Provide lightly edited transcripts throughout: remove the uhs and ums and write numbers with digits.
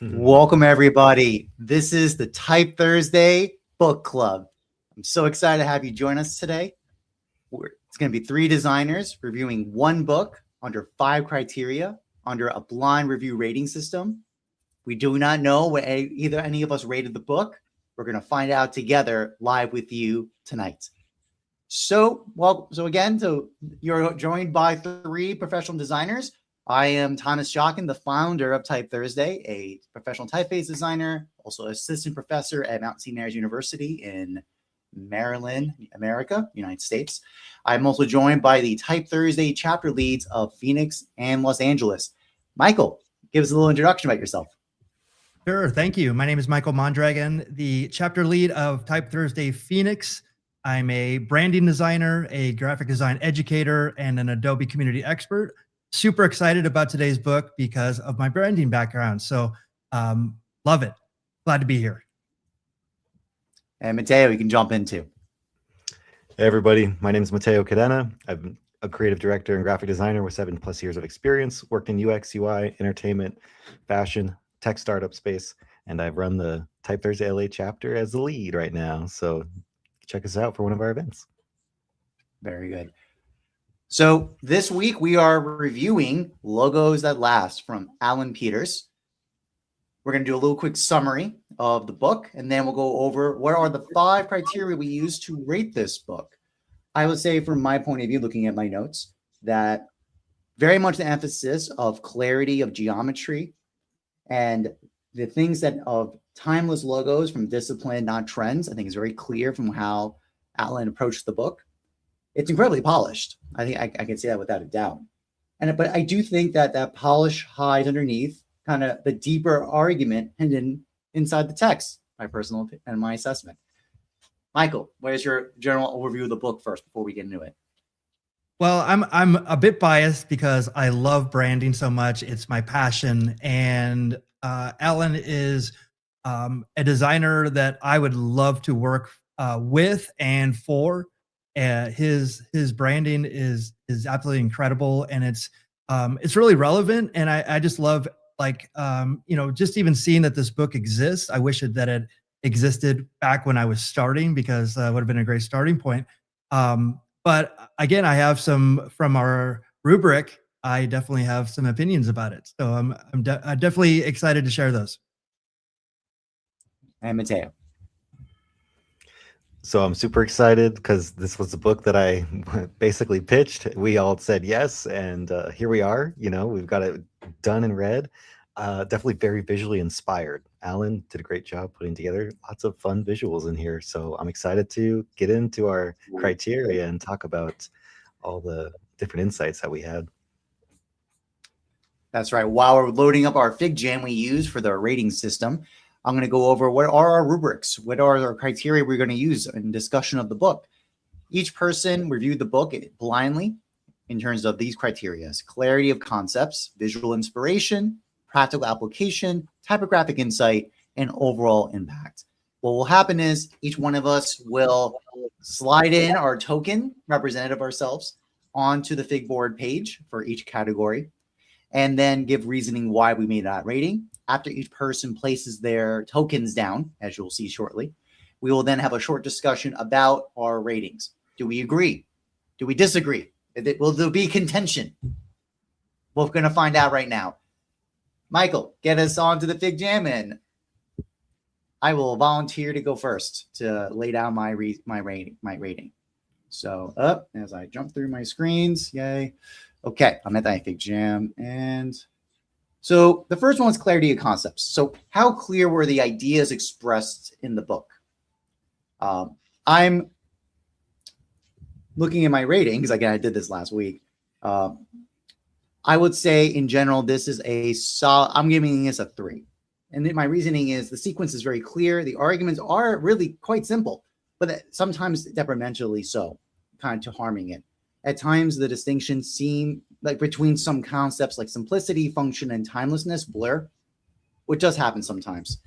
Welcome, everybody. This is the Type Thursday Book Club. I'm so excited to have you join us today. It's going to be 3 designers reviewing one book under 5 criteria under a blind review rating system. We do not know what either any of us rated the book. We're going to find out together live with you tonight. So you're joined by 3 professional designers. I am Thomas Jockin, the founder of Type Thursday, a professional typeface designer, also assistant professor at Mount St. Mary's University in Maryland, America, United States. I'm also joined by the Type Thursday chapter leads of Phoenix and Los Angeles. Michael, give us a little introduction about yourself. Sure, thank you. My name is Michael Mondragon, the chapter lead of Type Thursday Phoenix. I'm a branding designer, a graphic design educator, and an Adobe community expert. Super excited about today's book because of my branding background. So love it. Glad to be here. And Matheo, you can jump in too. Hey everybody, my name is Matheo Cadena. I'm a creative director and graphic designer with 7+ years of experience, worked in UX, UI, entertainment, fashion, tech startup space, and I've run the Type Thursday LA chapter as the lead right now. So check us out for one of our events. Very good. So this week we are reviewing Logos That Last from Allan Peters. We're going to do a little quick summary of the book, and then we'll go over what are the 5 criteria we use to rate this book. I would say from my point of view, looking at my notes, that very much the emphasis of clarity of geometry and the things that of timeless logos from discipline, not trends, I think is very clear from how Allan approached the book. It's incredibly polished. I think I can say that without a doubt. But I do think that that polish hides underneath kind of the deeper argument hidden inside the text, my personal opinion and my assessment. Michael, where's your general overview of the book first before we get into it? Well, I'm a bit biased because I love branding so much. It's my passion. And Allan is a designer that I would love to work with and for. His branding is absolutely incredible, and it's really relevant. And I just love just even seeing that this book exists. I wish that it existed back when I was starting, because it would have been a great starting point. But again, I have some from our rubric. I definitely have some opinions about it, so I'm definitely excited to share those. And Matheo. So I'm super excited because this was a book that I basically pitched. We all said yes, and here we are. We've got it done and read. Definitely very visually inspired. Allan did a great job putting together lots of fun visuals in here. So I'm excited to get into our criteria and talk about all the different insights that we had. That's right. While we're loading up our Fig Jam we use for the rating system, I'm going to go over what are our rubrics, what are our criteria we're going to use in discussion of the book. Each person reviewed the book blindly in terms of these criteria: clarity of concepts, visual inspiration, practical application, typographic insight, and overall impact. What will happen is each one of us will slide in our token representative of ourselves onto the Figboard page for each category, and then give reasoning why we made that rating. After each person places their tokens down, as you'll see shortly, we will then have a short discussion about our ratings. Do we agree? Do we disagree? Will there be contention? We're going to find out right now. Michael, get us on to the Fig Jam, and I will volunteer to go first to lay down my rating. So as I jump through my screens, yay. Okay, I'm at that Fig Jam, and so the first one is clarity of concepts. So how clear were the ideas expressed in the book? I'm looking at my rating, because again, I did this last week. I would say in general, this is a solid, I'm giving this a 3. And then my reasoning is the sequence is very clear. The arguments are really quite simple, but sometimes detrimentally so, kind of harming it. At times, the distinctions seem like between some concepts like simplicity, function, and timelessness blur, which does happen sometimes.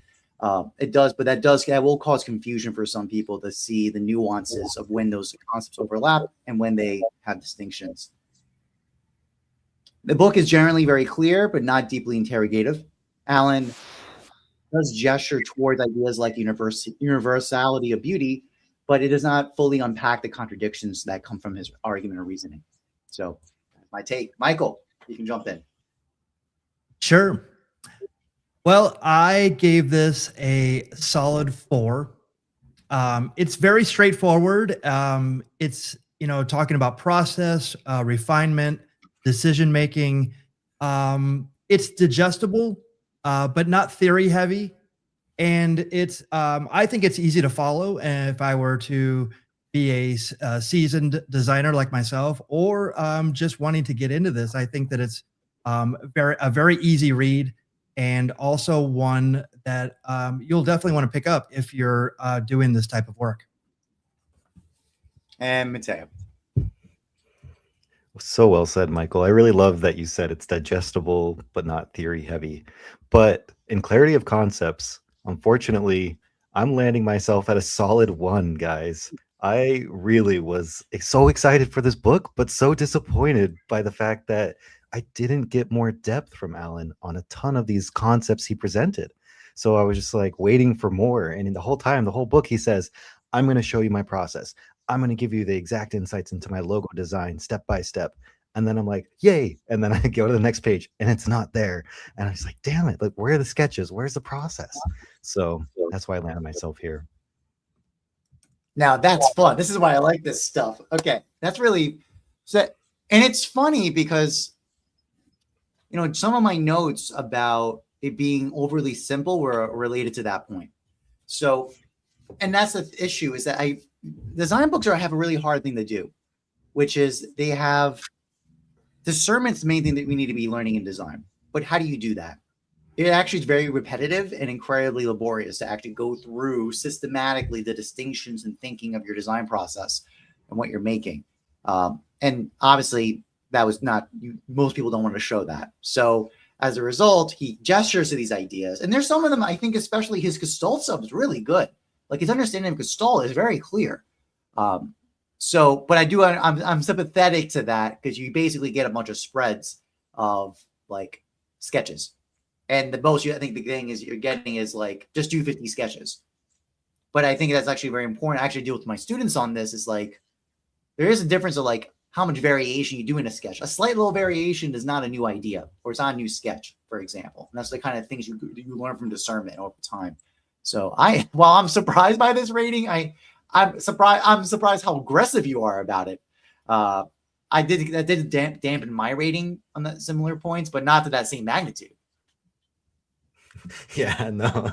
It does, but that will cause confusion for some people to see the nuances of when those concepts overlap and when they have distinctions. The book is generally very clear, but not deeply interrogative. Allan does gesture towards ideas like universality of beauty, but it does not fully unpack the contradictions that come from his argument or reasoning. So that's my take. Michael, you can jump in. Sure. Well, I gave this a solid 4. It's very straightforward. It's, talking about process, refinement, decision making. It's digestible, but not theory heavy. And it's, I think it's easy to follow. And if I were to be a seasoned designer like myself, or just wanting to get into this, I think that it's a very easy read, and also one that you'll definitely want to pick up if you're doing this type of work. And Matheo. So well said, Michael. I really love that you said it's digestible but not theory heavy. But in clarity of concepts, unfortunately, I'm landing myself at a solid 1, guys. I really was so excited for this book, but so disappointed by the fact that I didn't get more depth from Allan on a ton of these concepts he presented. So I was just like waiting for more. And in the whole time, the whole book, he says, I'm going to show you my process. I'm going to give you the exact insights into my logo design step by step. And then I'm like, yay. And then I go to the next page and it's not there. And I was like, damn it. Like, where are the sketches? Where's the process? So that's why I landed myself here. Now that's fun. This is why I like this stuff. Okay. That's really so. And it's funny because, some of my notes about it being overly simple were related to that point. So, and that's the issue, is that design books have a really hard thing to do, which is they have discernment's the main thing that we need to be learning in design. But how do you do that? It actually is very repetitive and incredibly laborious to actually go through systematically the distinctions and thinking of your design process and what you're making. And obviously that was not, most people don't want to show that. So as a result, he gestures to these ideas. And there's some of them, I think, especially his Gestalt stuff is really good. Like his understanding of Gestalt is very clear. But I'm sympathetic to that, because you basically get a bunch of spreads of like sketches. And the most, I think the thing is you're getting is like, just do 50 sketches. But I think that's actually very important. I actually deal with my students on this. Is like, there is a difference of like how much variation you do in a sketch. A slight little variation is not a new idea, or it's not a new sketch, for example. And that's the kind of things you learn from discernment over time. So while I'm surprised by this rating, I'm surprised how aggressive you are about it. That did dampen my rating on that similar points, but not to that same magnitude. Yeah, no.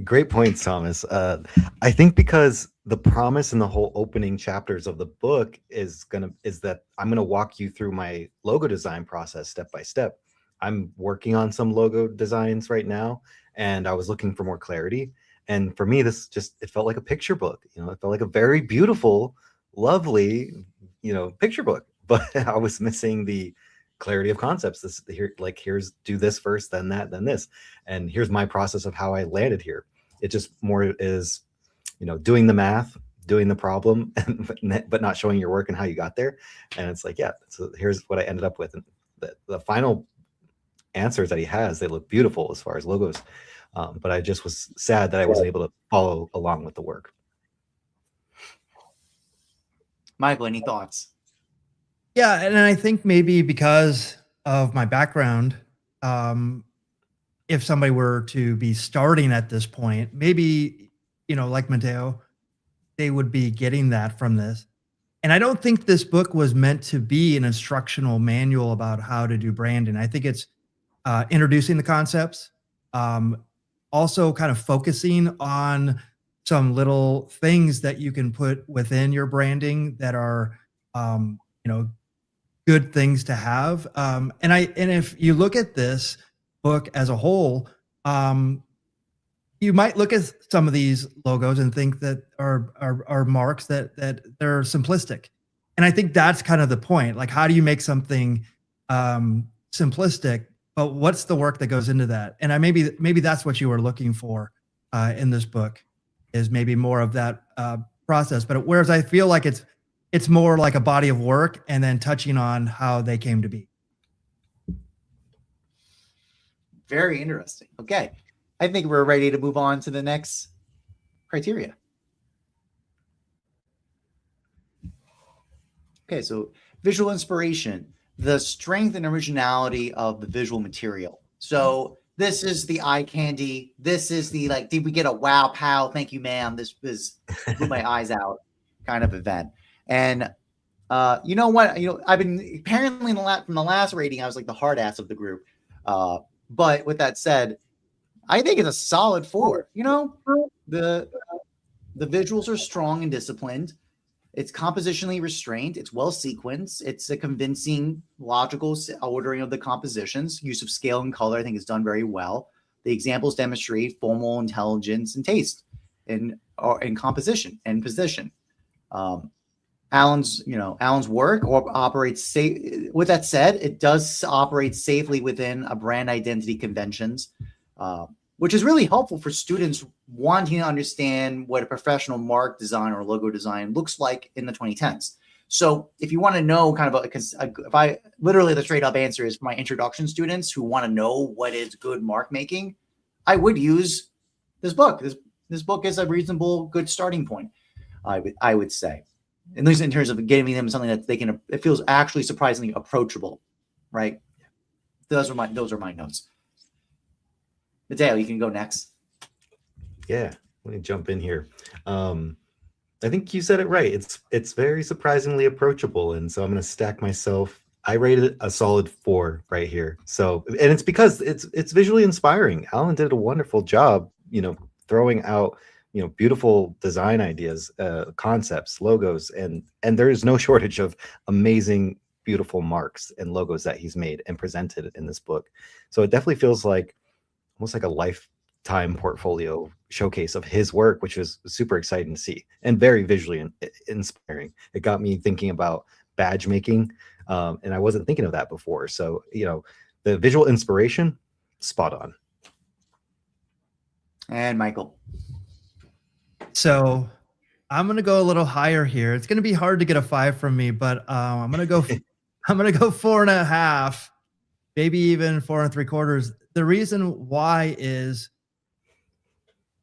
Great points, Thomas. I think because the promise in the whole opening chapters of the book is that I'm gonna walk you through my logo design process step by step. I'm working on some logo designs right now, and I was looking for more clarity. And for me, it felt like a picture book. It felt like a very beautiful, lovely, picture book. But I was missing the clarity of concepts. Here's do this first, then that, then this, and here's my process of how I landed here. It just more is, doing the math, doing the problem, but not showing your work and how you got there. And it's like, yeah, so here's what I ended up with. And the final answers that he has, they look beautiful as far as logos. But I just was sad that I wasn't able to follow along with the work. Michael, any thoughts? Yeah, and I think maybe because of my background, if somebody were to be starting at this point, maybe, like Matteo, they would be getting that from this. And I don't think this book was meant to be an instructional manual about how to do branding. I think it's introducing the concepts, also kind of focusing on some little things that you can put within your branding that are, good things to have. And if you look at this book as a whole, you might look at some of these logos and think that are marks that they're simplistic. And I think that's kind of the point. Like, how do you make something simplistic, but what's the work that goes into that? And maybe that's what you were looking for in this book, is maybe more of that process. But whereas I feel like it's more like a body of work and then touching on how they came to be. Very interesting. Okay. I think we're ready to move on to the next criteria. Okay, so visual inspiration, the strength and originality of the visual material. So this is the eye candy. This is the like, did we get a wow, pow, thank you, ma'am. This blew my eyes out kind of event. And you know what? I've been apparently from the last rating, I was like the hard ass of the group. But with that said, I think it's a solid 4. The visuals are strong and disciplined. It's compositionally restrained. It's well sequenced. It's a convincing, logical ordering of the compositions. Use of scale and color, I think, is done very well. The examples demonstrate formal intelligence and taste in composition and position. Allan's work operates safe. With that said, it does operate safely within a brand identity conventions, which is really helpful for students wanting to understand what a professional mark design or logo design looks like in the 2010s. So if you want to know kind of the straight up answer is for my introduction students who want to know what is good mark making, I would use this book. This book is a reasonable, good starting point, I would say, at least in terms of giving them something that it feels actually surprisingly approachable, right? Those are my notes. Matheo, you can go next. Yeah, let me jump in here. I think you said it right. It's very surprisingly approachable, and so I'm going to stack myself. I rated a solid 4 right here. So, and it's because it's visually inspiring. Allan did a wonderful job, throwing out beautiful design ideas, concepts, logos, and there is no shortage of amazing, beautiful marks and logos that he's made and presented in this book. So it definitely feels like almost like a lifetime portfolio showcase of his work, which was super exciting to see and very visually inspiring. It got me thinking about badge making, and I wasn't thinking of that before. So, the visual inspiration, spot on. And Michael. So I'm going to go a little higher here. It's going to be hard to get a 5 from me, but I'm going to go 4.5, maybe even 4 3/4. The reason why is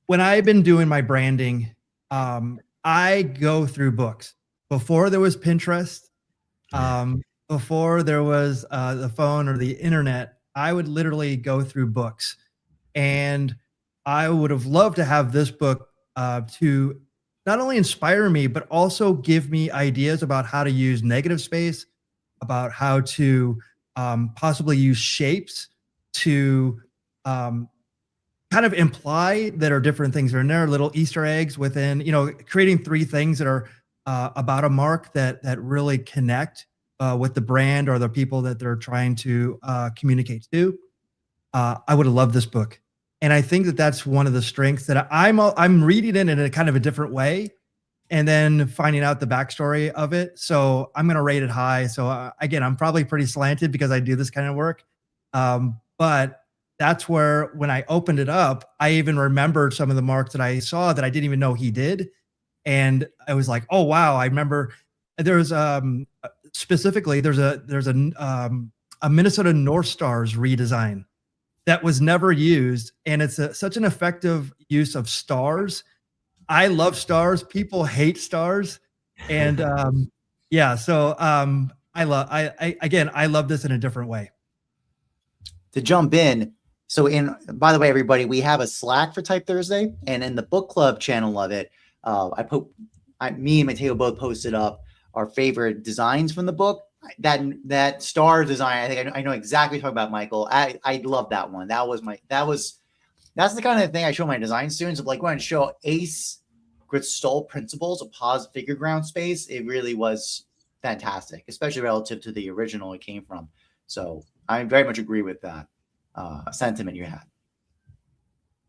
when I've been doing my branding, I go through books. Before there was Pinterest, before there was the phone or the internet, I would literally go through books. And I would have loved to have this book to not only inspire me, but also give me ideas about how to use negative space, about how to possibly use shapes to kind of imply that are different things are in there, little Easter eggs within, creating 3 things that are about a mark that really connect with the brand or the people that they're trying to communicate to. I would have loved this book. And I think that that's one of the strengths that I'm reading it in a kind of a different way and then finding out the backstory of it. So I'm going to rate it high. So again, I'm probably pretty slanted because I do this kind of work. But that's where when I opened it up, I even remembered some of the marks that I saw that I didn't even know he did. And I was like, oh, wow. I remember there's specifically, there's a Minnesota North Stars redesign that was never used. And it's such an effective use of stars. I love stars. People hate stars. And so I love this in a different way. To jump in. So by the way, everybody, we have a Slack for Type Thursday, and in the book club channel of it, me and Matheo both posted up our favorite designs from the book. That star design, I think I know exactly what you're talking about, Michael. I love that one. That's the kind of thing I show my design students of, like, when I show Ace Gestalt principles of positive figure ground space. It really was fantastic, especially relative to the original it came from. So I very much agree with that sentiment you had.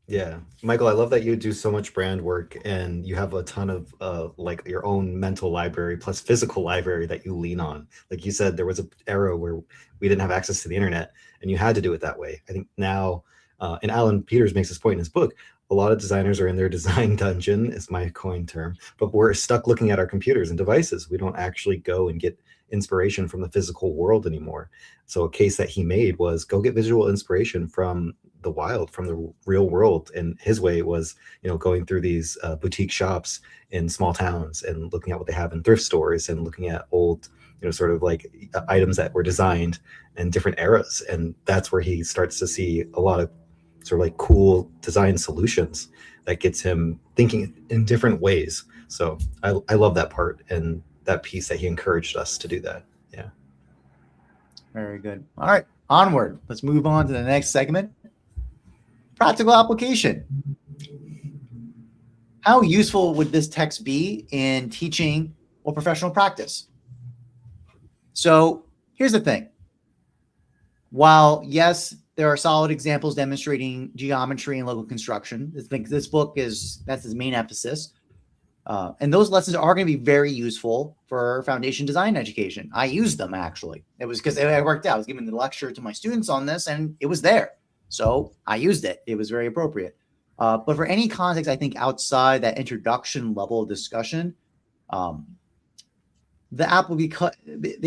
Yeah, Michael, I love that you do so much brand work and you have a ton of like your own mental library plus physical library that you lean on. Like you said, there was an era where we didn't have access to the internet and you had to do it that way. I think now, and Allan Peters makes this point in his book, a lot of designers are in their design dungeon, is my coined term, but we're stuck looking at our computers and devices. We don't actually go and get inspiration from the physical world anymore. So a case that he made was go get visual inspiration from the wild, from the real world. And his way was, going through these boutique shops in small towns and looking at what they have in thrift stores and looking at old, sort of like items that were designed in different eras. And that's where he starts to see a lot of sort of like cool design solutions that gets him thinking in different ways. So I love that part and that piece that he encouraged us to do that. Yeah. Very good. All right, onward. Let's move on to the next segment. Practical application. How useful would this text be in teaching or professional practice? So here's the thing. While, yes, there are solid examples demonstrating geometry and local construction, I think this book that's its main emphasis. And those lessons are going to be very useful for foundation design education. I used them, actually. It was because it worked out. I was giving the lecture to my students on this, and it was there. So I used it. It was very appropriate. But for any context, I think outside that introduction level of discussion, the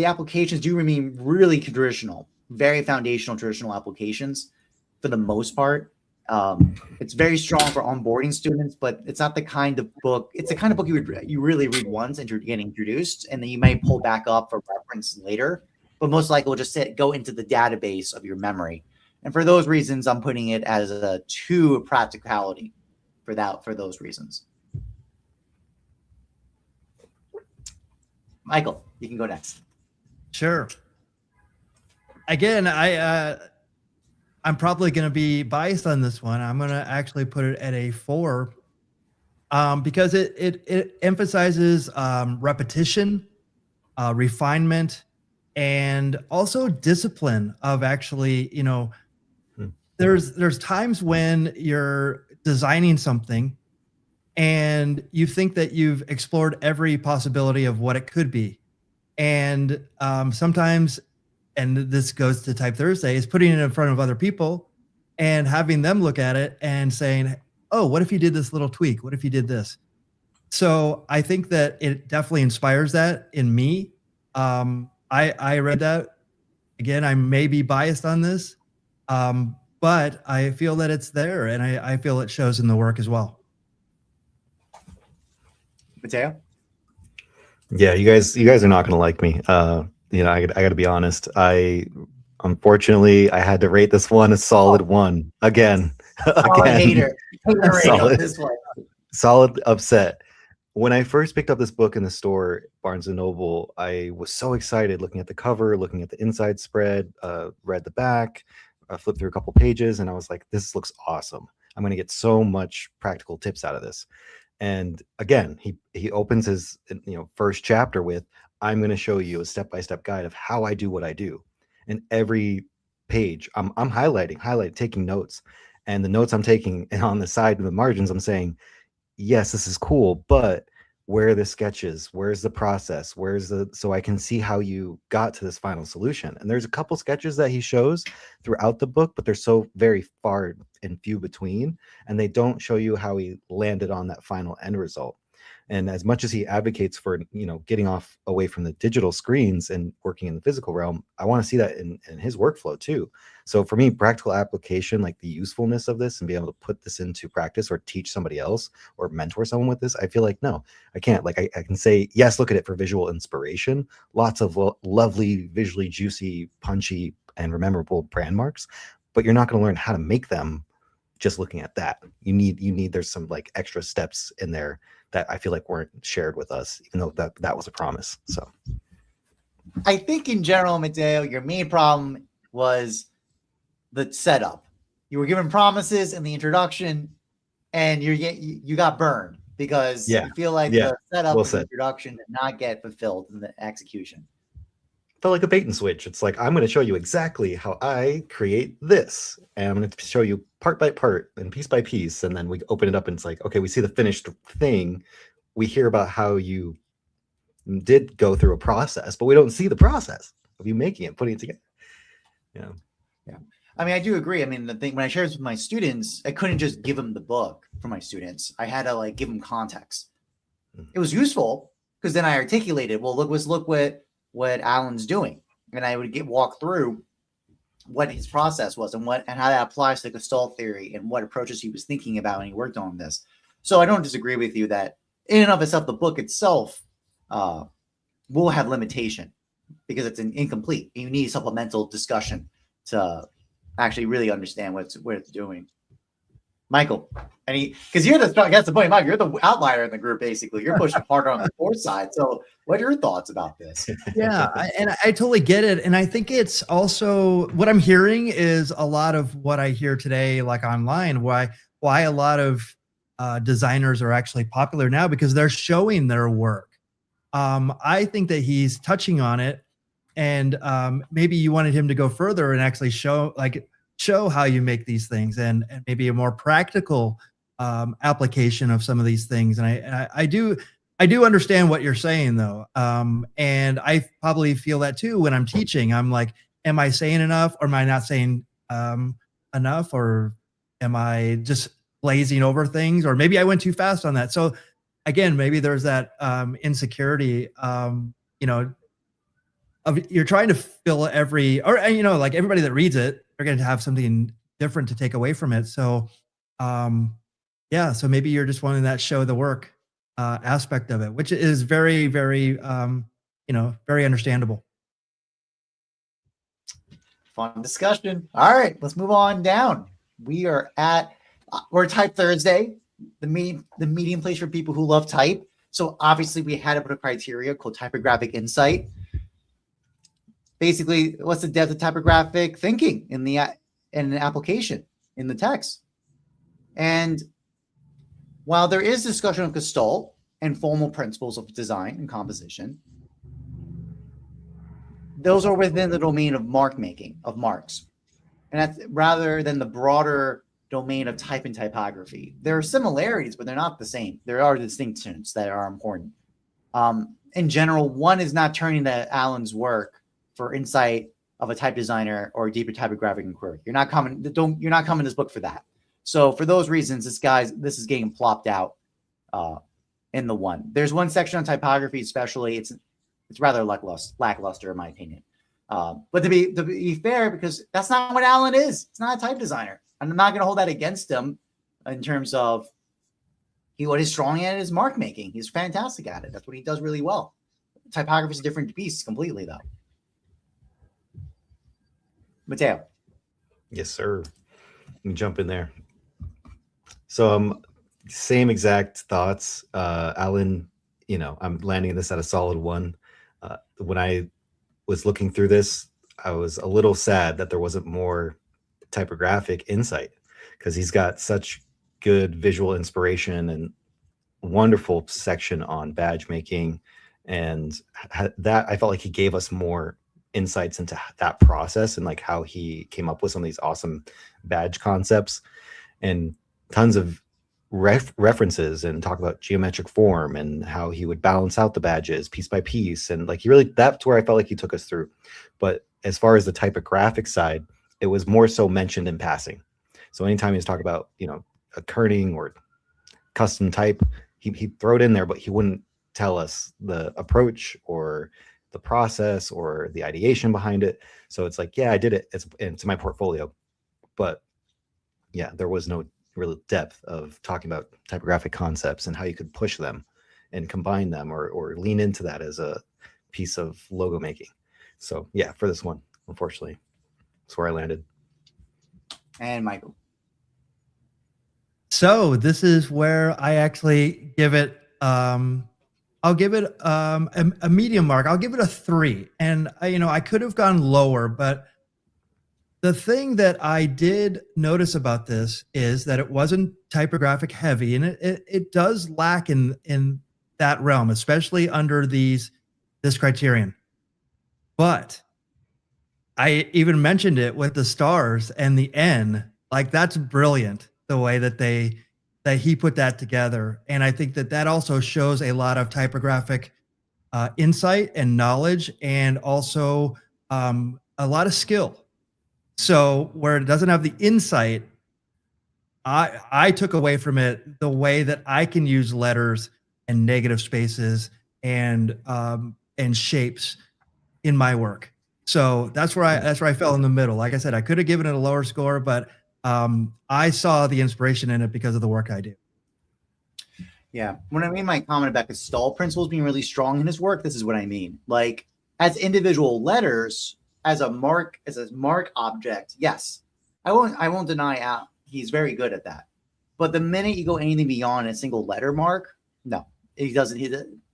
applications do remain really traditional, very foundational, traditional applications for the most part. It's very strong for onboarding students, but it's not the kind of book. It's the kind of book you really read once and you're getting introduced, and then you might pull back up for reference later. But most likely, will just go into the database of your memory. And for those reasons, I'm putting it as a 2 practicality for those reasons. Michael, you can go next. Sure. Again, I'm probably going to be biased on this one. I'm going to actually put it at a 4 because it emphasizes repetition, refinement, and also discipline of actually, there's times when you're designing something and you think that you've explored every possibility of what it could be. And sometimes, and this goes to Type Thursday, is putting it in front of other people and having them look at it and saying, oh, what if you did this little tweak? What if you did this? So I think that it definitely inspires that in me. I read that. Again, I may be biased on this, but I feel that it's there, and I feel it shows in the work as well. Matteo? Yeah, you guys are not going to like me. I got to be honest. Unfortunately, I had to rate this one a solid 1 again. Hater. Solid. This one. Solid upset. When I first picked up this book in the store, Barnes & Noble, I was so excited looking at the cover, looking at the inside spread, read the back, flipped through a couple pages, and I was like, this looks awesome. I'm going to get so much practical tips out of this. And again, he opens his first chapter with, I'm going to show you a step-by-step guide of how I do what I do. And every page, I'm highlighting, taking notes. And the notes I'm taking, and on the side of the margins, I'm saying, yes, this is cool, but where are the sketches? Where's the process? So I can see how you got to this final solution. And there's a couple sketches that he shows throughout the book, but they're so very far and few between, and they don't show you how he landed on that final end result. And as much as he advocates for, getting away from the digital screens and working in the physical realm, I want to see that in his workflow too. So for me, practical application, like the usefulness of this and being able to put this into practice or teach somebody else or mentor someone with this, I feel like, no, I can't. Like I can say, yes, look at it for visual inspiration, lots of lovely, visually juicy, punchy, and memorable brand marks, but you're not going to learn how to make them just looking at that. There's some like extra steps in there that I feel like weren't shared with us, even though that was a promise. So I think in general, Matteo, your main problem was the setup. You were given promises in the introduction, and you got burned because you feel like the setup of the introduction did not get fulfilled in the execution. Felt like a bait and switch. It's like, I'm going to show you exactly how I create this, and I'm going to show you part by part and piece by piece, and then we open it up and it's like, okay, we see the finished thing. We hear about how you did go through a process, but we don't see the process of you making it, putting it together. Yeah. I mean, I do agree. I mean, the thing when I share this with my students, I couldn't just give them the book for my students. I had to give them context. It was useful because then I articulated, well, look what Allan's doing. And I would walk through what his process was and how that applies to Gestalt theory and what approaches he was thinking about when he worked on this. So I don't disagree with you that in and of itself, the book itself will have limitation because it's incomplete. You need supplemental discussion to actually really understand what it's doing. Michael, because that's the point, Mike. You're the outlier in the group. Basically, you're pushing harder on the core side. So, what are your thoughts about this? Yeah, I totally get it, and I think it's also what I'm hearing is a lot of what I hear today, like online. Why a lot of designers are actually popular now because they're showing their work. I think that he's touching on it, and maybe you wanted him to go further and actually show how you make these things and maybe a more practical application of some of these things. And I do understand what you're saying though. And I probably feel that too when I'm teaching. I'm like, am I saying enough or am I not saying enough, or am I just blazing over things, or maybe I went too fast on that? So again, maybe there's that insecurity, you're trying to fill like everybody that reads it, they're going to have something different to take away from it. So, so maybe you're just wanting that show the work aspect of it, which is very, very, very understandable. Fun discussion. All right, let's move on down. We're Type Thursday, the medium place for people who love type. So obviously we had to put a criteria called typographic insight. Basically, what's the depth of typographic thinking in the application in the text? And while there is discussion of Gestalt and formal principles of design and composition, those are within the domain of mark making, of marks. And that's rather than the broader domain of type and typography. There are similarities, but they're not the same. There are distinctions that are important. In general, one is not turning to Allan's work for insight of a type designer or deeper typographic inquiry. You're not coming to this book for that. So for those reasons, this is getting plopped out in the one. There's one section on typography, especially it's rather lackluster in my opinion. But to be fair, because that's not what Allan is. It's not a type designer. I'm not going to hold that against him in terms of what he's strong at is mark making. He's fantastic at it. That's what he does really well. Typography is a different piece completely, though. Matteo. Yes, sir. Let me jump in there. So same exact thoughts. Allan, I'm landing this at a solid 1. When I was looking through this, I was a little sad that there wasn't more typographic insight, because he's got such good visual inspiration and wonderful section on badge making, and that I felt like he gave us more insights into that process and like how he came up with some of these awesome badge concepts, and tons of references, and talk about geometric form and how he would balance out the badges piece by piece. And like that's where I felt like he took us through. But as far as the typographic side, it was more so mentioned in passing. So anytime he was talking about, a kerning or custom type, he'd throw it in there, but he wouldn't tell us the approach or the process or the ideation behind it. So it's like, yeah, I did it. It's my portfolio. But yeah, there was no real depth of talking about typographic concepts and how you could push them and combine them or lean into that as a piece of logo making. So yeah, for this one, unfortunately, that's where I landed. And Michael. So this is where I actually give it, I'll give it a medium mark. I'll give it a 3. And I could have gone lower, but the thing that I did notice about this is that it wasn't typographic heavy, and it does lack in that realm, especially under this criterion. But I even mentioned it with the stars and the N. Like, that's brilliant, the way that he put that together. And I think that also shows a lot of typographic insight and knowledge, and also a lot of skill. So where it doesn't have the insight, I took away from it the way that I can use letters and negative spaces and shapes in my work. So that's where I fell in the middle. Like I said, I could have given it a lower score, but I saw the inspiration in it because of the work I do. Yeah. When I made my comment about the stall principles being really strong in his work, this is what I mean. Like as individual letters, as a mark object, yes. I won't deny he's very good at that. But the minute you go anything beyond a single letter mark, no, he doesn't.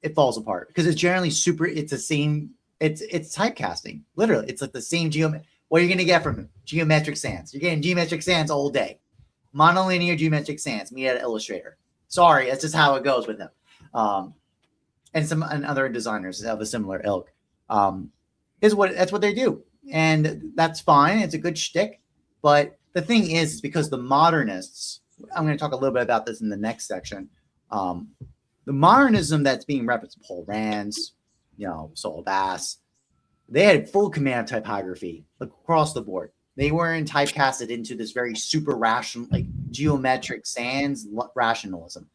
It falls apart because it's generally it's the same. It's typecasting. Literally, it's like the same what are you going to get from him? Geometric sans. You're getting geometric sans all day. Monolinear geometric sans made at Illustrator. Sorry, that's just how it goes with him. And other designers of a similar ilk. That's what they do. And that's fine. It's a good shtick. But the thing is because the modernists, I'm going to talk a little bit about this in the next section. The modernism that's being referenced, Paul Rand's, Saul Bass, they had full command of typography across the board. They weren't typecasted into this very super rational, like geometric sans rationalism.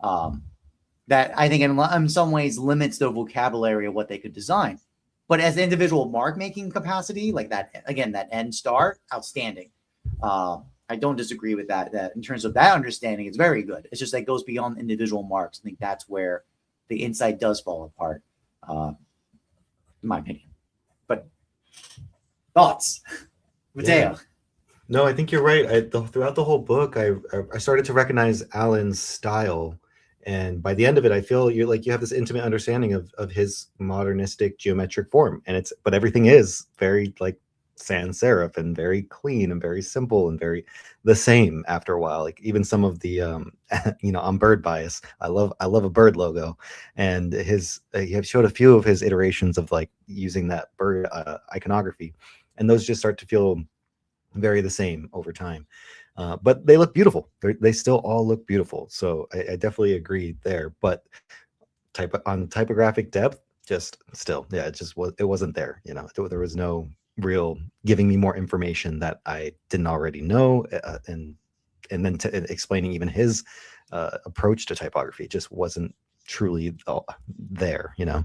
That I think in some ways limits the vocabulary of what they could design. But as individual mark making capacity, like that, again, that N star, outstanding. I don't disagree with that. That in terms of that understanding, it's very good. It's just that it goes beyond individual marks. I think that's where the insight does fall apart, in my opinion. But thoughts, Matteo? Yeah. No, I think you're right. Throughout the whole book, I started to recognize Allan's style, and by the end of it, I feel you have this intimate understanding of his modernistic geometric form, but everything is very like sans serif and very clean and very simple and very the same after a while. Like even some of the I'm bird bias. I love a bird logo, and he have showed a few of his iterations of like using that bird iconography, and those just start to feel very the same over time. But they look beautiful. They still all look beautiful. So I definitely agree there. But on typographic depth, just still, yeah, it wasn't there. There was no real giving me more information that I didn't already know, and then explaining even his approach to typography just wasn't truly there. Yeah.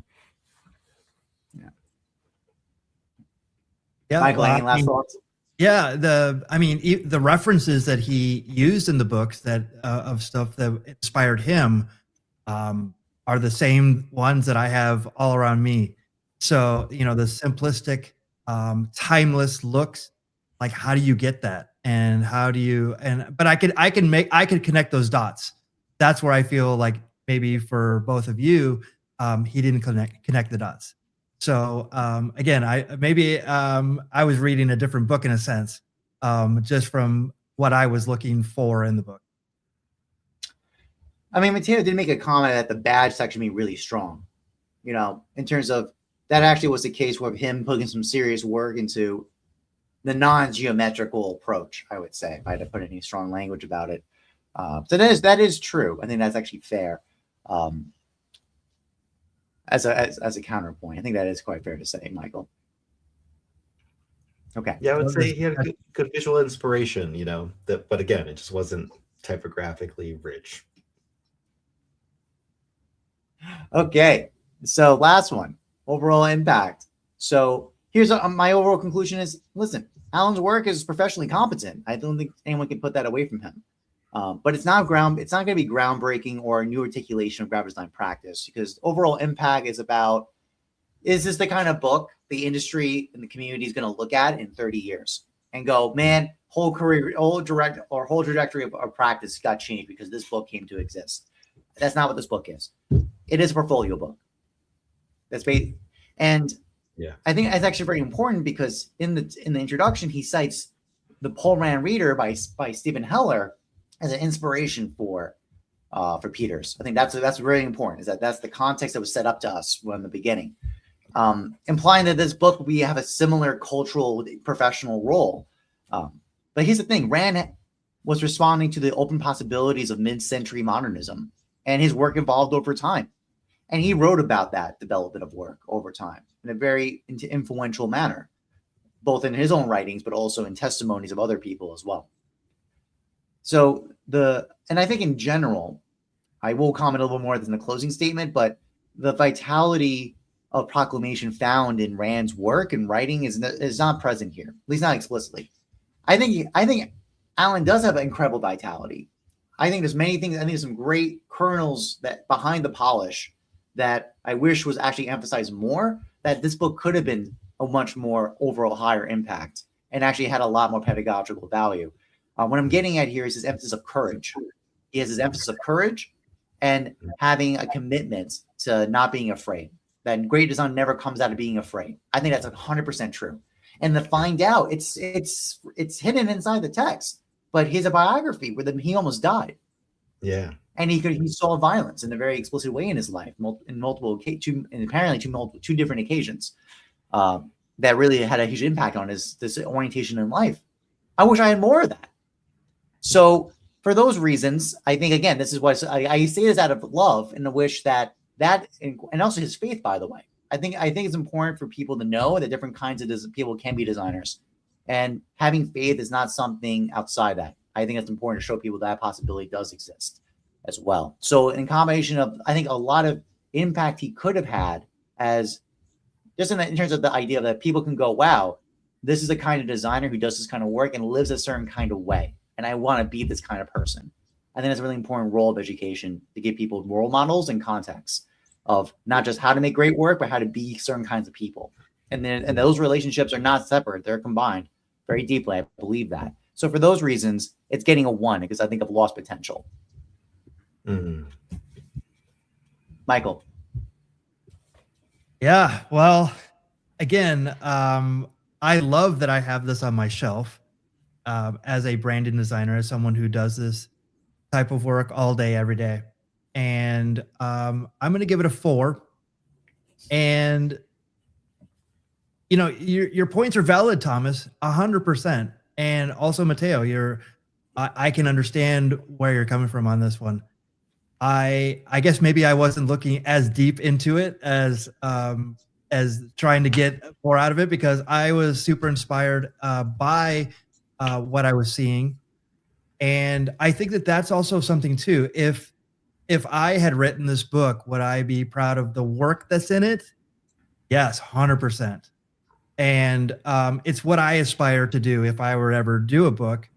Yeah, Michael, any last thoughts? Yeah, the references that he used in the books that of stuff that inspired him are the same ones that I have all around me. So the simplistic, timeless looks. Like, how do you get that? And how do you? But I could connect those dots. That's where I feel like maybe for both of you, he didn't connect the dots. So again, I was reading a different book in a sense, just from what I was looking for in the book. I mean, Matteo did make a comment that the badge section be really strong, in terms of that actually was the case with him putting some serious work into the non-geometrical approach, I would say, if I had to put any strong language about it. So that is true. I think that's actually fair. As a counterpoint, I think that is quite fair to say, Michael. Okay. Yeah, I would say he had a good visual inspiration, but again, it just wasn't typographically rich. Okay. So last one, overall impact. So here's my overall conclusion is, listen, Allan's work is professionally competent. I don't think anyone can put that away from him. But it's not going to be groundbreaking or a new articulation of graphic design practice, because overall impact is about, is this the kind of book the industry and the community is going to look at in 30 years and go, man, whole trajectory of practice got changed because this book came to exist. That's not what this book is. It is a portfolio book. And yeah, I think that's actually very important because in the introduction, he cites the Paul Rand Reader by Stephen Heller as an inspiration for Peters. I think that's really important, is that's the context that was set up to us from the beginning, implying that this book, we have a similar cultural professional role. But here's the thing, Rand was responding to the open possibilities of mid-century modernism, and his work evolved over time. And he wrote about that development of work over time in a very influential manner, both in his own writings, but also in testimonies of other people as well. So and I think in general, I will comment a little more in the closing statement, but the vitality of proclamation found in Rand's work and writing is not present here, at least not explicitly. I think Allan does have incredible vitality. I think there's many things. I think there's some great kernels that behind the polish that I wish was actually emphasized more. That this book could have been a much more overall higher impact and actually had a lot more pedagogical value. What I'm getting at here is his emphasis of courage. He has his emphasis of courage and having a commitment to not being afraid. That great design never comes out of being afraid. I think that's 100% true. And to find out, it's hidden inside the text. But he has a biography where he almost died. Yeah. And he saw violence in a very explicit way in his life, in multiple, apparently two different occasions, that really had a huge impact on this orientation in life. I wish I had more of that. So for those reasons, I think, again, this is what I say this out of love and the wish that and also his faith, by the way. I think it's important for people to know that different kinds of people can be designers, and having faith is not something outside that. I think it's important to show people that possibility does exist as well. So in combination of, I think, a lot of impact he could have had as just in terms of the idea that people can go, wow, this is the kind of designer who does this kind of work and lives a certain kind of way. And I want to be this kind of person. I think that's a really important role of education, to give people role models and context of not just how to make great work, but how to be certain kinds of people. And those relationships are not separate. They're combined very deeply. I believe that. So for those reasons, it's getting a 1 because I think I've lost potential. Mm-hmm. Michael. Yeah, well, again, I love that I have this on my shelf as a branding designer, as someone who does this type of work all day, every day. And I'm going to give it a 4. And, you know, your points are valid, Thomas, 100%. And also, Matteo, I can understand where you're coming from on this one. I guess maybe I wasn't looking as deep into it as trying to get more out of it, because I was super inspired by what I was seeing. And I think that that's also something too. If I had written this book, would I be proud of the work that's in it? Yes, 100%. And it's what I aspire to do if I were to ever do a book.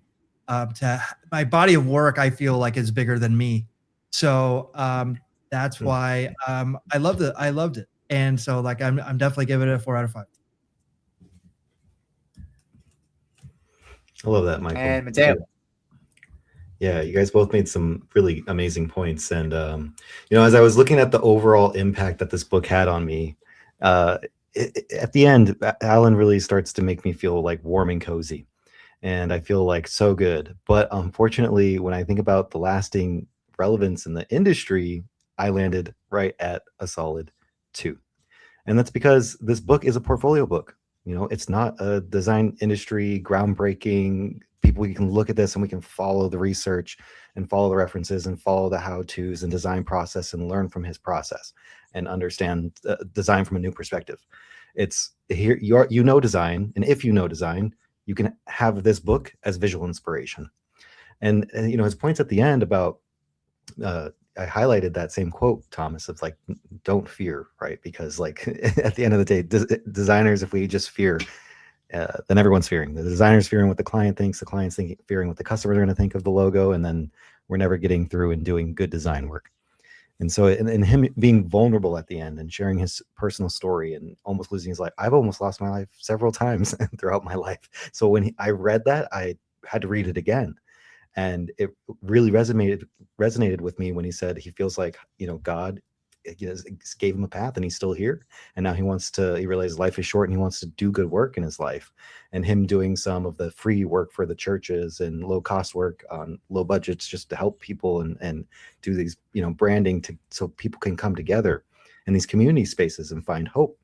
My body of work, I feel like, is bigger than me. So that's why I loved it. I loved it. And so, like, I'm definitely giving it a 4 out of 5. I love that, Michael. And Matteo. Yeah, you guys both made some really amazing points. And, you know, as I was looking at the overall impact that this book had on me, at the end, Allan really starts to make me feel like warm and cozy. And I feel like so good. But unfortunately, when I think about the lasting relevance in the industry, I landed right at a solid 2. And that's because this book is a portfolio book. You know, it's not a design industry groundbreaking. We can look at this and we can follow the research and follow the references and follow the how-tos and design process and learn from his process and understand design from a new perspective. It's here, you know design, and if you know design, you can have this book as visual inspiration. And you know, his points at the end about I highlighted that same quote, Thomas, of like, don't fear, right? Because like at the end of the day, designers, if we just fear, then everyone's fearing. The designer's fearing what the client thinks, the client's fearing what the customers are going to think of the logo, and then we're never getting through and doing good design work. And so in him being vulnerable at the end and sharing his personal story and almost losing his life, I've almost lost my life several times throughout my life. So when I read that, I had to read it again. And it really resonated with me when he said he feels like, you know, God gave him a path and he's still here. And now he realizes life is short and he wants to do good work in his life. And him doing some of the free work for the churches and low cost work on low budgets just to help people and do these, you know, branding so people can come together in these community spaces and find hope.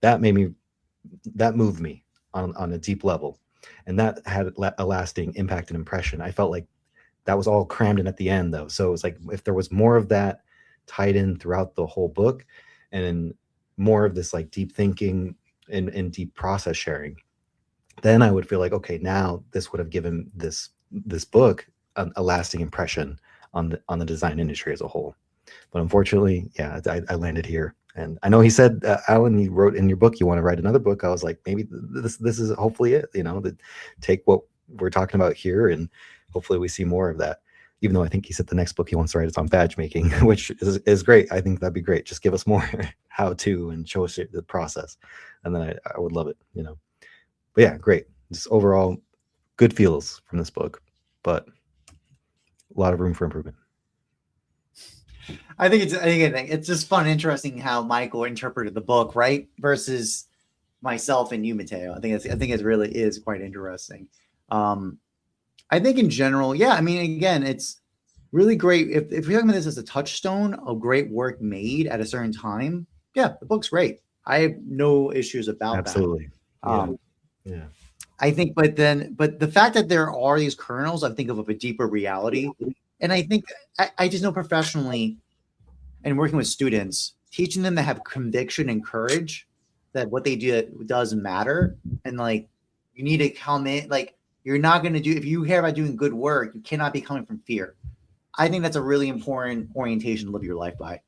That moved me on a deep level. And that had a lasting impact and impression. I felt like that was all crammed in at the end, though. So it was like if there was more of that tied in throughout the whole book, and more of this like deep thinking and deep process sharing, then I would feel like, okay, now this would have given this book a lasting impression on the design industry as a whole. But unfortunately, yeah, I landed here And I know he said, Alan, you wrote in your book you want to write another book. I was like, maybe this is hopefully it. Take what we're talking about here, and hopefully we see more of that. Even though I think he said the next book he wants to write is on badge making, which is great. I think that'd be great. Just give us more how to and show us the process, and then I would love it. But yeah, great. Just overall good feels from this book, but a lot of room for improvement. I think it's just fun and interesting how Michael interpreted the book, right? Versus myself and you, Matteo. I think it really is quite interesting. I think in general, yeah, I mean, again, it's really great. If we're talking about this as a touchstone of great work made at a certain time, yeah, the book's great. I have no issues about Absolutely. that. Yeah. I think, but the fact that there are these kernels, I think of a deeper reality. And I think I just know professionally and working with students, teaching them to have conviction and courage that what they do does matter. And like, you need to come in, like, you're not going to do, if you care about doing good work, you cannot be coming from fear. I think that's a really important orientation to live your life by.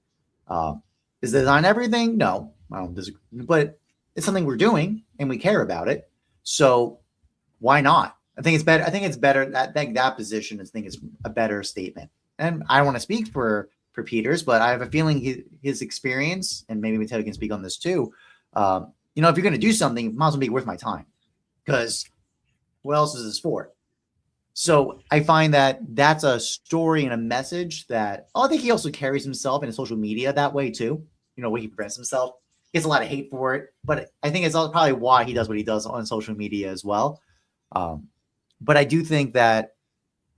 Is design everything? No, I don't disagree, but it's something we're doing and we care about it. So why not? I think it's better. I think it's better that position. I think it's a better statement. And I don't want to speak for Peters, but I have a feeling his experience, and maybe Matteo can speak on this too. If you're going to do something, it might as well be worth my time, because what else is this for? So I find that that's a story and a message that I think he also carries himself in social media that way too. Where he presents himself. He gets a lot of hate for it, but I think it's probably why he does what he does on social media as well. But I do think that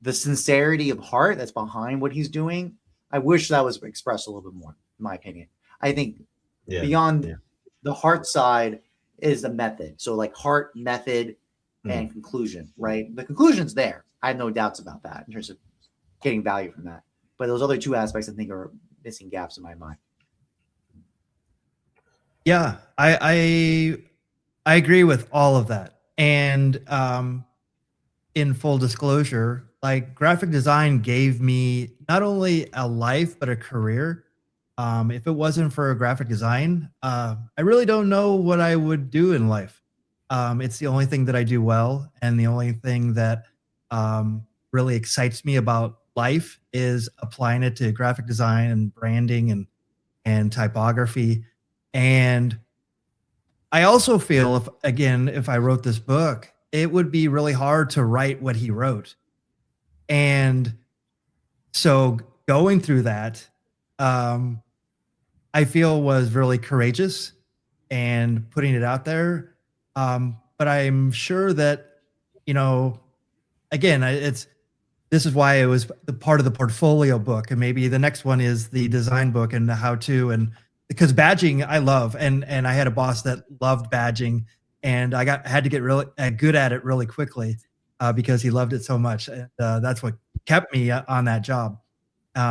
the sincerity of heart that's behind what he's doing, I wish that was expressed a little bit more, in my opinion. I think beyond the heart side is the method. So like heart, method, and conclusion, right? The conclusion's there. I have no doubts about that in terms of getting value from that. But those other two aspects, I think, are missing gaps in my mind. Yeah, I agree with all of that. And in full disclosure, like graphic design gave me not only a life but a career. If it wasn't for graphic design, I really don't know what I would do in life. It's the only thing that I do well, and the only thing that really excites me about life is applying it to graphic design and branding and typography. And I also feel if I wrote this book, it would be really hard to write what he wrote. And so going through that, I feel was really courageous and putting it out there. But I'm sure that, again, this is why it was the part of the portfolio book. And maybe the next one is the design book and the how to, and because badging I love, and I had a boss that loved badging, and I had to get really good at it really quickly because he loved it so much. And that's what kept me on that job.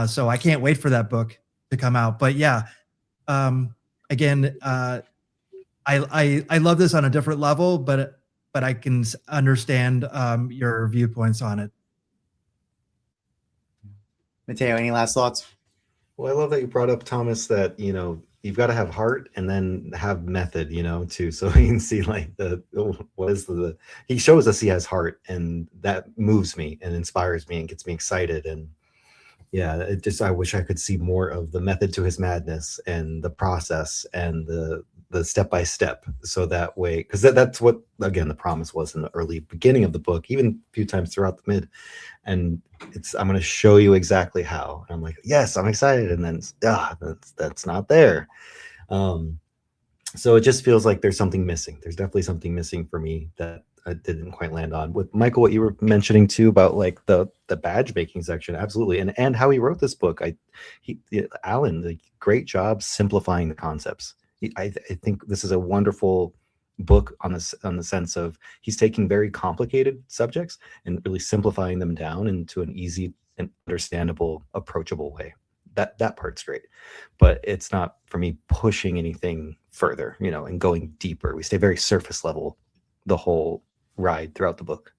So I can't wait for that book to come out. But yeah, again, I love this on a different level, but I can understand your viewpoints on it. Matteo, any last thoughts? Well, I love that you brought up, Thomas, that, you've got to have heart and then have method, too. So you can see like he shows us he has heart, and that moves me and inspires me and gets me excited. And yeah, I wish I could see more of the method to his madness and the process and the step-by-step. So that way, because that's what, again, the promise was in the early beginning of the book, even a few times throughout the mid. And I'm going to show you exactly how. And I'm like, yes, I'm excited. And then that's not there. So it just feels like there's something missing. There's definitely something missing for me that I didn't quite land on. With Michael, what you were mentioning too about like the badge making section, absolutely, and how he wrote this book. Allan, like, great job simplifying the concepts. I think this is a wonderful book on the sense of he's taking very complicated subjects and really simplifying them down into an easy and understandable, approachable way. That part's great, but it's not for me pushing anything further, and going deeper. We stay very surface level the whole ride throughout the book.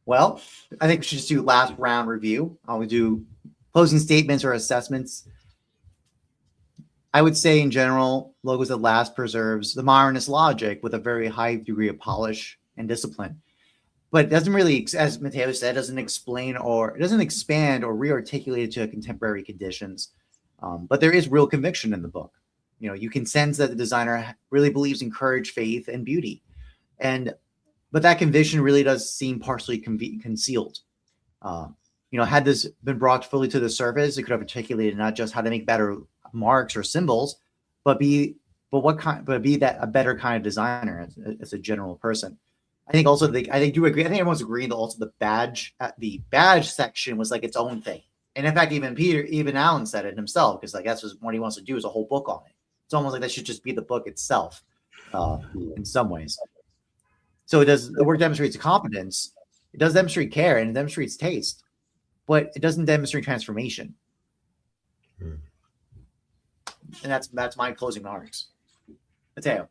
Well, I think we should just do last round review. I'll do Closing statements or assessments. I would say in general, Logos at Last preserves the modernist logic with a very high degree of polish and discipline. But it doesn't really, as Matheo said, doesn't explain or it doesn't expand or re-articulate it to contemporary conditions. But there is real conviction in the book. You know, you can sense that the designer really believes in courage, faith, and beauty. But that conviction really does seem partially concealed. You know, had this been brought fully to the surface, it could have articulated not just how to make better marks or symbols, but be that a better kind of designer as a general person. I think also I do agree. I think everyone's agreeing that also the badge section was like its own thing. And in fact, even Allan said it himself, because like that's what he wants to do is a whole book on it. It's almost like that should just be the book itself, in some ways. So the work demonstrates competence. It does demonstrate care and it demonstrates taste, but it doesn't demonstrate transformation. And that's my closing remarks. Matheo.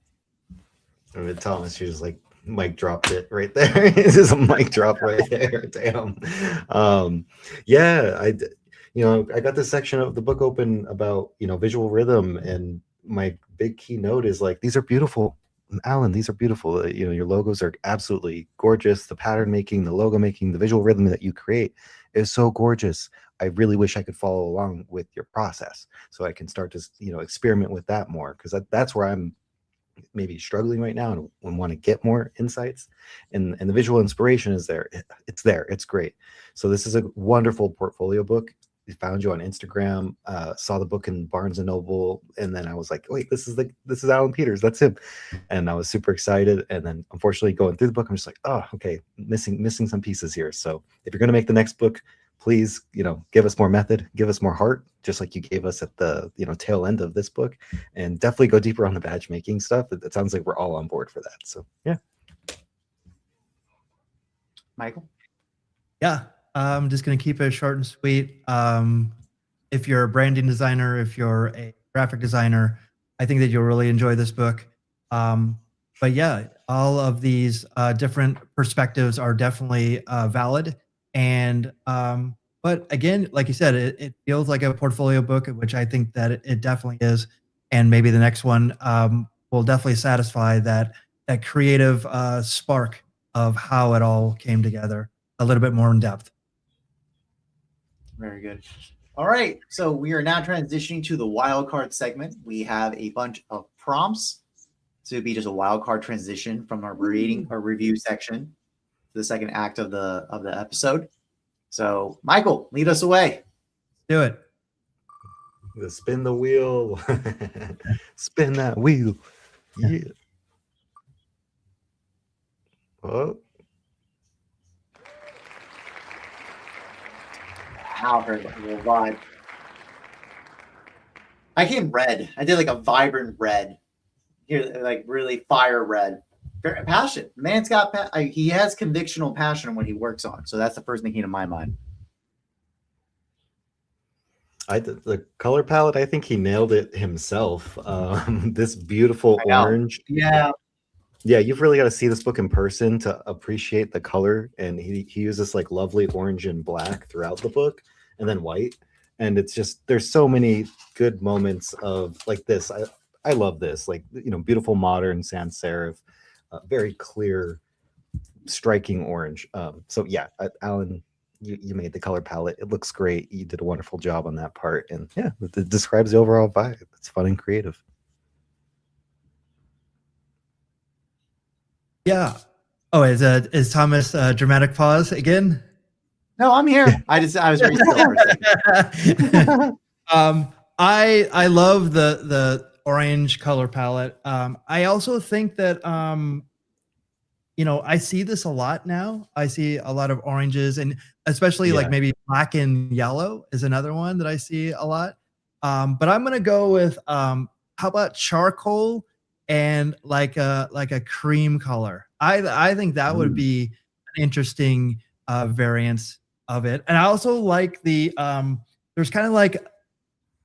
Thomas, you just like mic dropped it right there. This is a mic drop right there. Damn. Yeah, I got this section of the book open about, visual rhythm, and my big keynote is like, these are beautiful, Allan, these are beautiful. Your logos are absolutely gorgeous. The pattern making, the logo making, the visual rhythm that you create is so gorgeous. I really wish I could follow along with your process so I can start to, experiment with that more, because that's where I'm maybe struggling right now and want to get more insights. And the visual inspiration is there. It's there. It's great. So this is a wonderful portfolio book. We found you on Instagram, saw the book in Barnes and Noble, and then I was like, wait, this is Allan Peters. That's him. And I was super excited. And then unfortunately going through the book, I'm just like, oh, okay, missing some pieces here. So if you're going to make the next book, please, give us more method, give us more heart, just like you gave us at the, tail end of this book, and definitely go deeper on the badge making stuff. It sounds like we're all on board for that. So, yeah. Michael? Yeah, I'm just going to keep it short and sweet. If you're a branding designer, if you're a graphic designer, I think that you'll really enjoy this book. But yeah, all of these different perspectives are definitely valid. And but again, like you said, it feels like a portfolio book, which I think that it definitely is. And maybe the next one will definitely satisfy that creative spark of how it all came together a little bit more in depth. Very good. All right, so we are now transitioning to the wildcard segment. We have a bunch of prompts to be just a wildcard transition from our review section to the second act of the episode. So, Michael, lead us away. Do it. Spin the wheel. Spin that wheel. Yeah. Oh. How her little vibe. I came red. I did like a vibrant red. Here, like really fire red. Very passion. Man's got he has convictional passion on what he works on. So that's the first thing came to my mind. The color palette, I think he nailed it himself. This beautiful orange. Yeah. Yeah, you've really got to see this book in person to appreciate the color. And he uses like lovely orange and black throughout the book, and then white. And it's just, there's so many good moments of like this. I love this, like, beautiful modern sans serif, very clear, striking orange. So yeah, Allan, you made the color palette. It looks great. You did a wonderful job on that part. And yeah, it describes the overall vibe. It's fun and creative. Yeah. Oh, is Thomas dramatic pause again? No, I'm here. I was very still for a second. I love the orange color palette. I also think that I see this a lot now. I see a lot of oranges, and especially like maybe black and yellow is another one that I see a lot. But I'm gonna go with how about charcoal and like a cream color. I think that would be an interesting variance of it. And I also like the there's kind of like,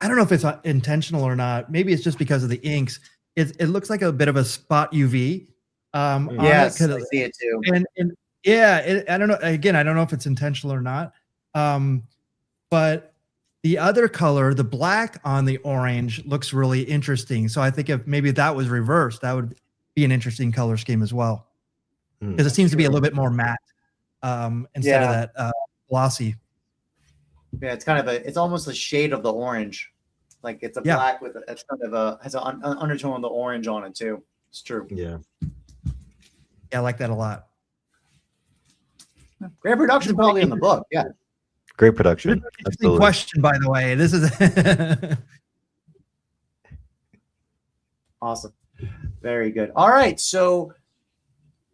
I don't know if it's intentional or not. Maybe it's just because of the inks. It looks like a bit of a spot UV. Yes, I see it too. And yeah, I don't know. Again, I don't know if it's intentional or not. But The other color, the black on the orange, looks really interesting. So I think if maybe that was reversed, that would be an interesting color scheme as well. Because it seems to be a little bit more matte instead of that glossy. Yeah, it's kind of it's almost a shade of the orange. Like it's a black with it's kind of has an undertone of the orange on it too. It's true. Yeah. Yeah, I like that a lot. Great production probably in the book. Yeah. Great production. Interesting Absolutely. question, by the way. This is awesome. Very good. All right. So,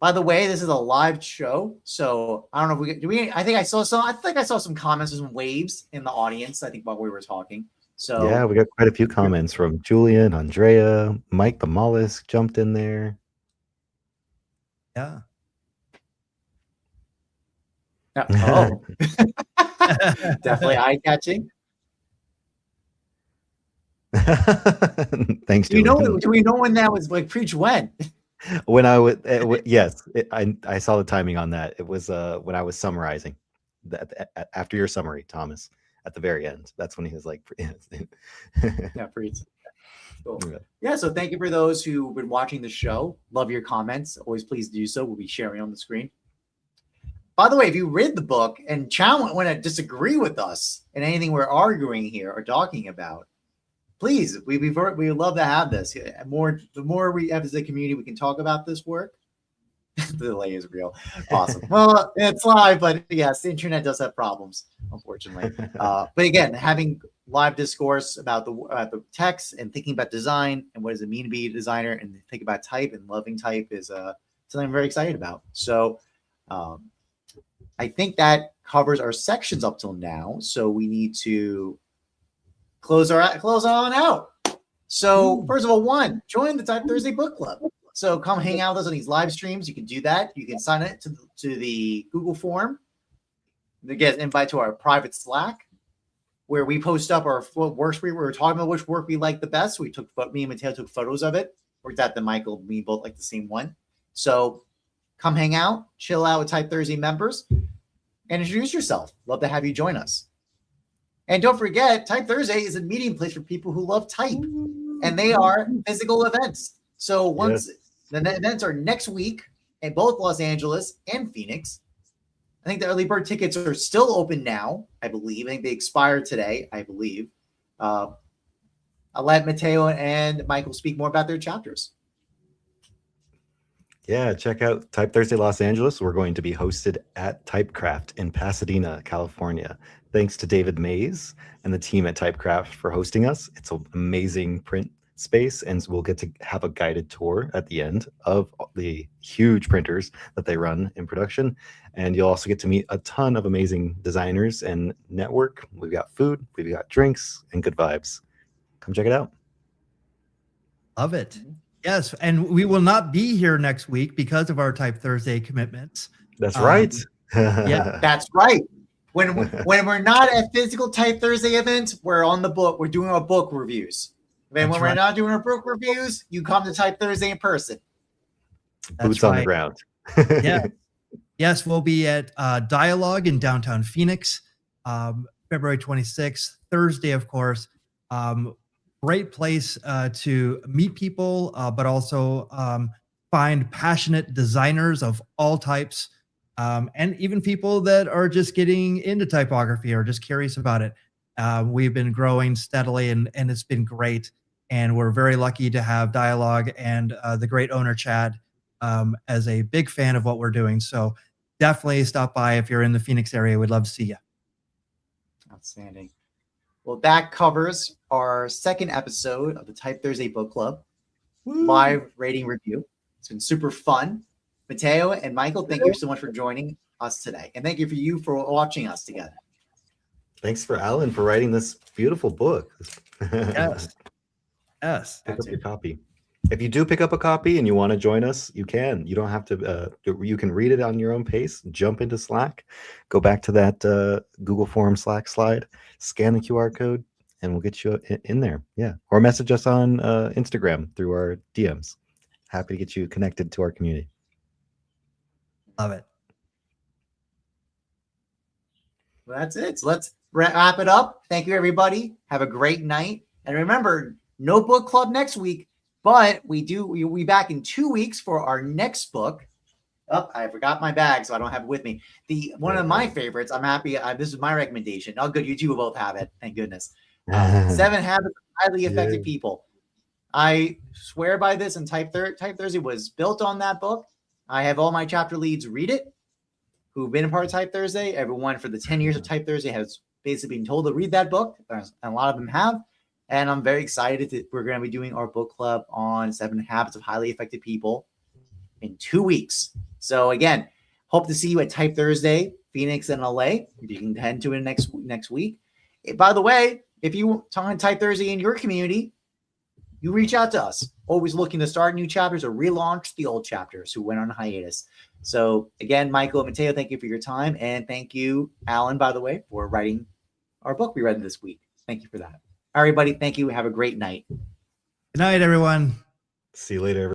by the way, this is a live show. So I don't know if I think I saw some comments and some waves in the audience. I think while we were talking. So yeah, we got quite a few comments from Julian, Andrea, Mike the Mollusk jumped in there. Yeah. Oh, definitely eye catching. Thanks. Do we know when that was like preach when? When I was yes, I saw the timing on that. It was when I was summarizing after your summary, Thomas, at the very end. That's when he was like, yeah, preach. Cool. Yeah, so thank you for those who've been watching the show. Love your comments. Always please do so. We'll be sharing on the screen. By the way, if you read the book and want to disagree with us in anything we're arguing here or talking about, please, we would love to have this. The more we have as a community, we can talk about this work. The delay is real. Awesome. Well, it's live, but yes, the internet does have problems, unfortunately. But again, having live discourse about the text and thinking about design and what does it mean to be a designer and think about type and loving type is something I'm very excited about. So I think that covers our sections up till now. So we need to close on out. So first of all, join the Type Thursday Book Club. So come hang out with us on these live streams. You can do that. You can sign up to the Google form to get an invite to our private Slack where we post up our works. We were talking about which work we like the best. Me and Matheo took photos of it. Worked out that Michael, we both like the same one. So come hang out, chill out with Type Thursday members, and introduce yourself. Love to have you join us. And don't forget, Type Thursday is a meeting place for people who love type, and they are physical events. So the events are next week in both Los Angeles and Phoenix. I think the early bird tickets are still open now, I believe. I think they expired today, I believe. I'll let Matheo and Michael speak more about their chapters. Yeah, check out Type Thursday Los Angeles. We're going to be hosted at Typecraft in Pasadena, California. Thanks to David Mays and the team at Typecraft for hosting us. It's an amazing print space, and we'll get to have a guided tour at the end of the huge printers that they run in production. And you'll also get to meet a ton of amazing designers and network. We've got food, we've got drinks, and good vibes. Come check it out. Love it. Yes, and we will not be here next week because of our Type Thursday commitments. That's right. Yeah, that's right. When we're not at physical Type Thursday events, we're on the book. We're doing our book reviews. And when we're not doing our book reviews, you come to Type Thursday in person. Boots on the ground. Yeah. Yes, we'll be at Dialogue in downtown Phoenix, February 26th, Thursday, of course. Great place to meet people, but also find passionate designers of all types, and even people that are just getting into typography or just curious about it. We've been growing steadily, and it's been great. And we're very lucky to have Dialogue and the great owner, Chad, as a big fan of what we're doing. So definitely stop by if you're in the Phoenix area. We'd love to see you. Outstanding. Well, that covers our second episode of the Type Thursday Book Club live rating review. It's been super fun. Matheo and Michael, thank you so much for joining us today. And thank you for watching us together. Thanks for Allan for writing this beautiful book. Yes. Yes. Pick up your copy. If you do pick up a copy and you want to join us, you can. You don't have to. You can read it on your own pace. Jump into Slack. Go back to that Google Form Slack slide. Scan the QR code, and we'll get you in there. Yeah. Or message us on Instagram through our DMs. Happy to get you connected to our community. Love it. Well, that's it. So let's wrap it up. Thank you, everybody. Have a great night. And remember, no book club next week, but we'll be back in 2 weeks for our next book. Oh, I forgot my bag, so I don't have it with me. One of my favorites. I'm happy. This is my recommendation. Oh, good. You two will both have it. Thank goodness. 7 Habits of Highly Effective People. I swear by this, and Type Thursday was built on that book. I have all my chapter leads read it, who've been a part of Type Thursday. Everyone for the 10 years of Type Thursday has basically been told to read that book, and a lot of them have. And I'm very excited that we're going to be doing our book club on 7 Habits of Highly Effective People in 2 weeks. So again, hope to see you at Type Thursday, Phoenix and LA. You can head to it next week. By the way, if you talk on Type Thursday in your community, you reach out to us. Always looking to start new chapters or relaunch the old chapters who went on hiatus. So again, Michael and Matteo, thank you for your time. And thank you, Allan, by the way, for writing our book we read this week. Thank you for that. Everybody, thank you. Have a great night. Good night, everyone. See you later.